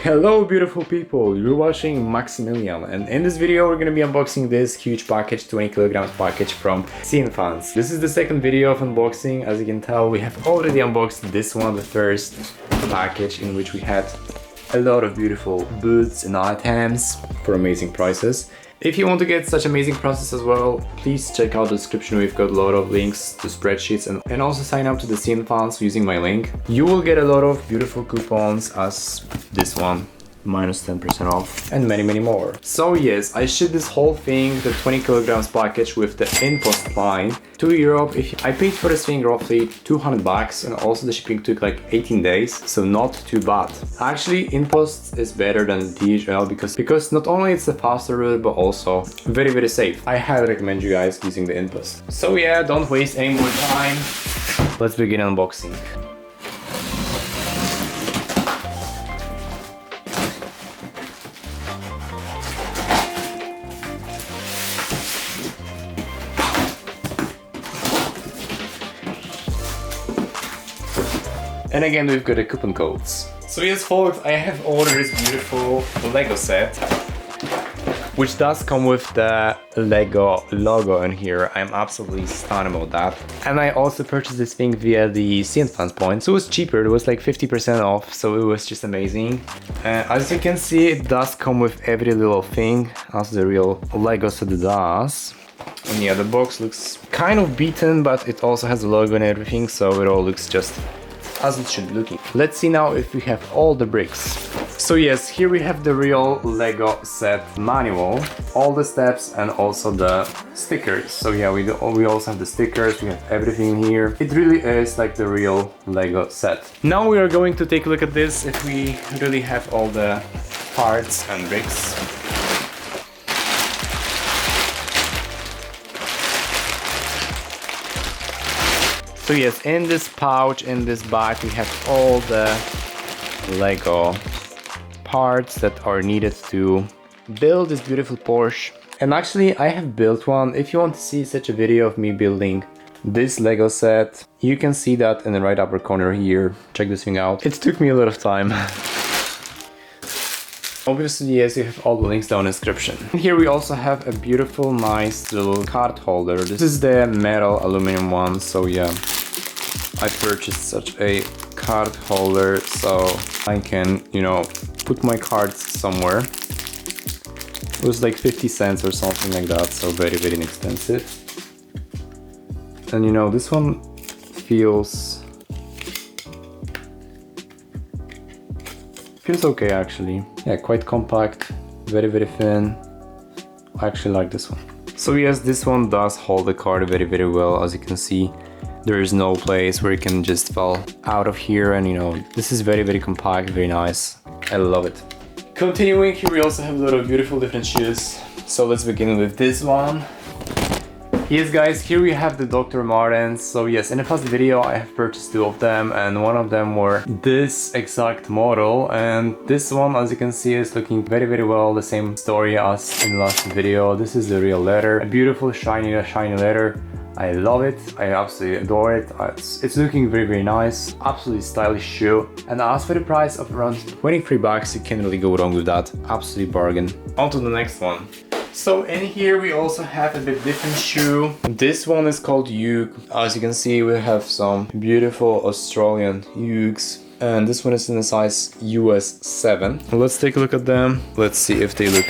Hello beautiful people, you're watching Maximilian, and in this video we're gonna be unboxing this huge package, 20 kilograms package from CNFans. This is the second video of unboxing. As you can tell, we have already unboxed this one, the first package, in which we had a lot of beautiful boots and items for amazing prices. If you want to get such amazing prices as well, please check out the description. We've got a lot of links to spreadsheets and also sign up to the CNFans using my link. You will get a lot of beautiful coupons as this one, minus 10% off, and many more. So yes, I shipped this whole thing, the 20 kilograms package with the InPost line to Europe. I paid for this thing roughly 200 bucks, and also the shipping took like 18 days, so not too bad. Actually, InPost is better than DHL because not only it's a faster route, but also very safe. I highly recommend you guys using the InPost. So yeah, don't waste any more time. Let's begin unboxing. And again, we've got the coupon codes. So yes folks, I have ordered this beautiful Lego set, which does come with the Lego logo in here. I'm absolutely stunned about that. And I also purchased this thing via the CNFans points, so it was cheaper, it was like 50% off, so it was just amazing. As you can see, it does come with every little thing, as the real Lego set does. And yeah, the box looks kind of beaten, but it also has the logo and everything, so it all looks just as it should be looking. Let's see now if we have all the bricks. So yes, here we have the real Lego set manual, all the steps and also the stickers. So yeah, we also have the stickers, we have everything here. It really is like the real Lego set. Now we are going to take a look at this, if we really have all the parts and bricks. So yes, in this pouch, in this bag, we have all the Lego parts that are needed to build this beautiful Porsche. And actually, I have built one. If you want to see such a video of me building this Lego set, you can see that in the right upper corner here. Check this thing out. It took me a lot of time. Obviously, yes, you have all the links down in the description. Here we also have a beautiful, nice little card holder. This is the metal aluminum one, so yeah. I purchased such a card holder so I can, you know, put my cards somewhere. It was like 50 cents or something like that, so very inexpensive. And you know, this one feels okay actually. Yeah, quite compact, very thin. I actually like this one. So yes, this one does hold the card very well. As you can see, there is no place where it can just fall out of here, and you know, this is very compact, very nice. I love it. Continuing, here we also have a lot of beautiful different shoes. So let's begin with this one. Yes guys, here we have the Dr. Martens. So yes, in the past video I have purchased two of them, and one of them were this exact model, and this one, as you can see, is looking very well, the same story as in the last video. This is the real leather, a beautiful shiny leather. I love it, I absolutely adore it. It's looking very nice, absolutely stylish shoe. And as for the price of around 23 bucks, you can't really go wrong with that. Absolute bargain. On to the next one. So in here we also have a bit different shoe. This one is called Ugg. As you can see, we have some beautiful Australian Uggs. And this one is in the size US 7. Let's take a look at them. Let's see if they look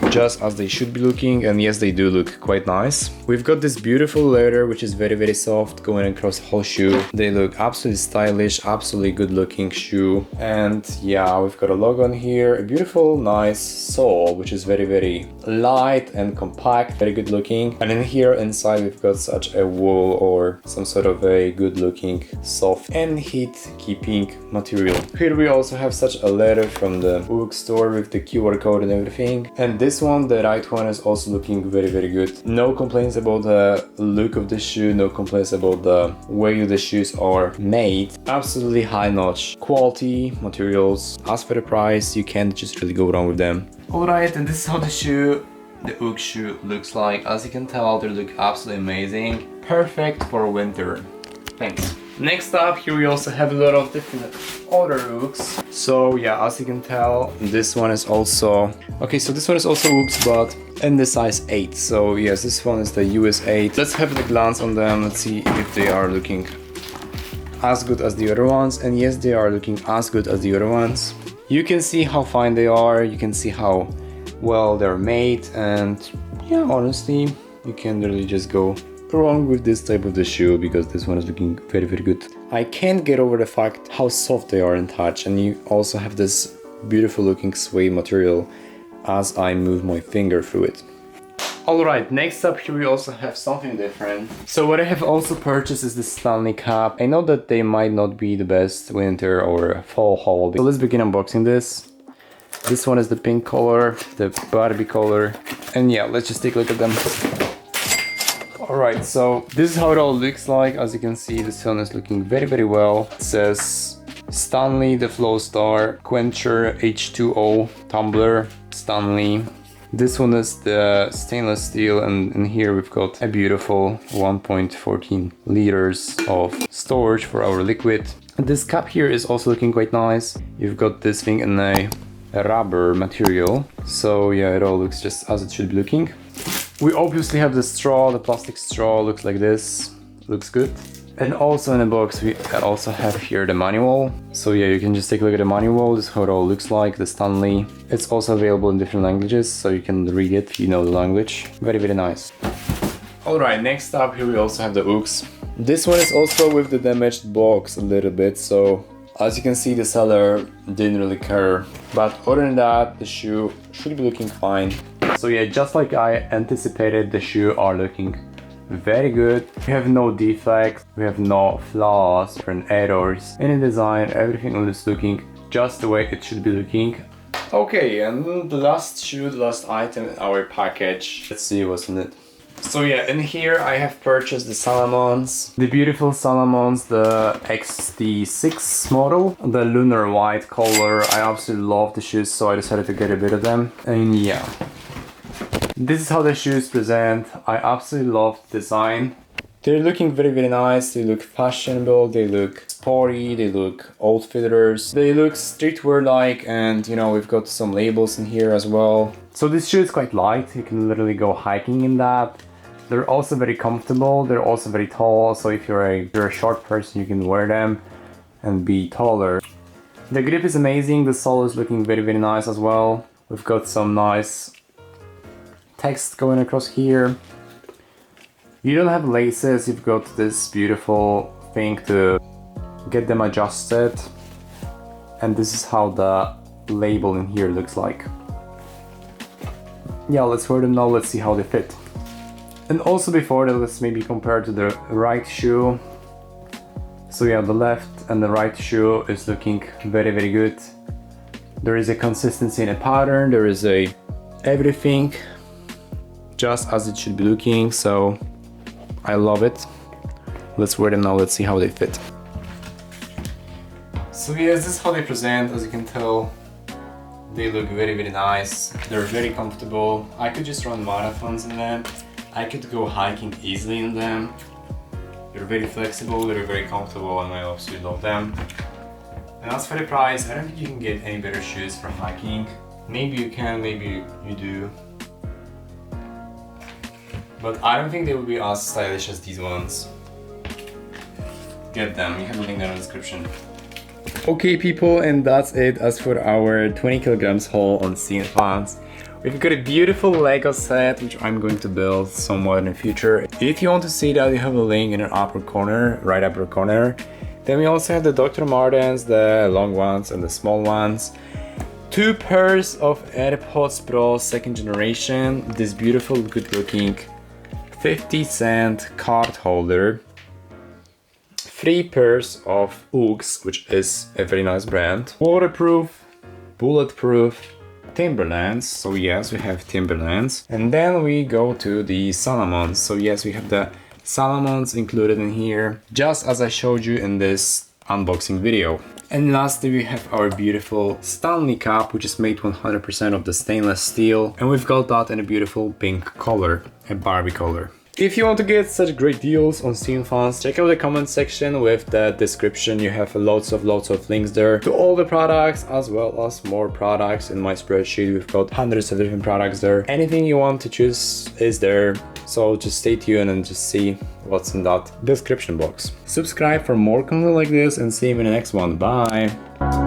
just as they should be looking, and yes, they do look quite nice. We've got this beautiful leather, which is very soft, going across the whole shoe. They look absolutely stylish, absolutely good looking shoe. And yeah, we've got a logo on here, a beautiful nice sole, which is very light and compact, very good looking. And in here inside we've got such a wool or some sort of a good looking soft and heat keeping material. Here we also have such a letter from the Ugg store with the QR code and everything. And this one, the right one, is also looking very good. No complaints about the look of the shoe, no complaints about the way the shoes are made. Absolutely high notch quality materials. As for the price, you can't just really go wrong with them. Alright, and this is how the Ugg shoe looks like. As you can tell, they look absolutely amazing. Perfect for winter. Thanks. Next up, here we also have a lot of different other hooks. So yeah, as you can tell, this one is also... Okay, so this one is also hooks, but in the size 8. So yes, this one is the US 8. Let's have a glance on them. Let's see if they are looking as good as the other ones. And yes, they are looking as good as the other ones. You can see how fine they are. You can see how well they're made. And yeah, honestly, you can really just go wrong with this type of the shoe, because this one is looking very, very good. I can't get over the fact how soft they are in touch, and you also have this beautiful looking suede material as I move my finger through it. Alright, next up here we also have something different. So what I have also purchased is the Stanley cap. I know that they might not be the best winter or fall haul. So let's begin unboxing this. This one is the pink color, the Barbie color, and yeah, let's just take a look at them. Alright, so this is how it all looks like. As you can see, this one is looking very, very well. It says Stanley, the Flow Star, Quencher, H2O, Tumbler, Stanley. This one is the stainless steel, and in here we've got a beautiful 1.14 liters of storage for our liquid. And this cap here is also looking quite nice. You've got this thing in a rubber material. So yeah, it all looks just as it should be looking. We obviously have the straw, the plastic straw looks like this, looks good. And also in the box we also have here the manual. So yeah, you can just take a look at the manual. This is how it all looks like, the Stanley. It's also available in different languages, so you can read it if you know the language. Very, very nice. Alright, next up here we also have the hooks. This one is also with the damaged box a little bit, so as you can see, the seller didn't really care. But other than that, the shoe should be looking fine. So yeah, just like I anticipated, the shoe are looking very good. We have no defects, we have no flaws or errors in the design. Everything is looking just the way it should be looking. Okay, and the last shoe, the last item in our package. Let's see what's in it. So yeah, in here I have purchased the Salomons, the beautiful Salomons, the XT6 model, the lunar white color. I absolutely love the shoes, so I decided to get a bit of them. And yeah, this is how the shoes present. I absolutely love the design. They're looking very, very nice. They look fashionable, they look sporty, they look outfitters, they look streetwear like, and you know, we've got some labels in here as well. So this shoe is quite light. You can literally go hiking in that. They're also very comfortable. They're also very tall, so if you're a short person, you can wear them and be taller. The grip is amazing. The sole is looking very, very nice as well. We've got some nice text going across here. You don't have laces, you've got this beautiful thing to get them adjusted, and this is how the label in here looks like. Yeah, let's wear them now, let's see how they fit. And also before that, let's maybe compare to the right shoe. So yeah, the left and the right shoe is looking very, very good. There is a consistency in a pattern, there is a everything just as it should be looking, so I love it. Let's wear them now, let's see how they fit. So yes, this is how they present. As you can tell, they look very, very nice. They're very comfortable. I could just run marathons in them. I could go hiking easily in them. They're very flexible, they're very comfortable, and I absolutely love them. And as for the price, I don't think you can get any better shoes for hiking. Maybe you can, maybe you do. But I don't think they will be as stylish as these ones. Get them, you have a link down in the description. Okay people, and that's it as for our 20 kilograms haul on CNFans. We've got a beautiful Lego set which I'm going to build somewhat in the future. If you want to see that, you have a link in the upper corner, right upper corner. Then we also have the Dr. Martens, the long ones and the small ones. 2 pairs of AirPods Pro 2nd generation, this beautiful good looking 50-cent card holder, 3 pairs of Uggs, which is a very nice brand, waterproof, bulletproof, Timberlands, so yes, we have Timberlands, and then we go to the Salomons. So yes, we have the Salomons included in here, just as I showed you in this unboxing video. And lastly, we have our beautiful Stanley cap, which is made 100% of the stainless steel, and we've got that in a beautiful pink color, a Barbie color. If you want to get such great deals on CNFans, check out the comment section with the description. You have lots of links there to all the products as well as more products in my spreadsheet. We've got hundreds of different products there. Anything you want to choose is there. So just stay tuned and just see what's in that description box. Subscribe for more content like this and see you in the next one. Bye.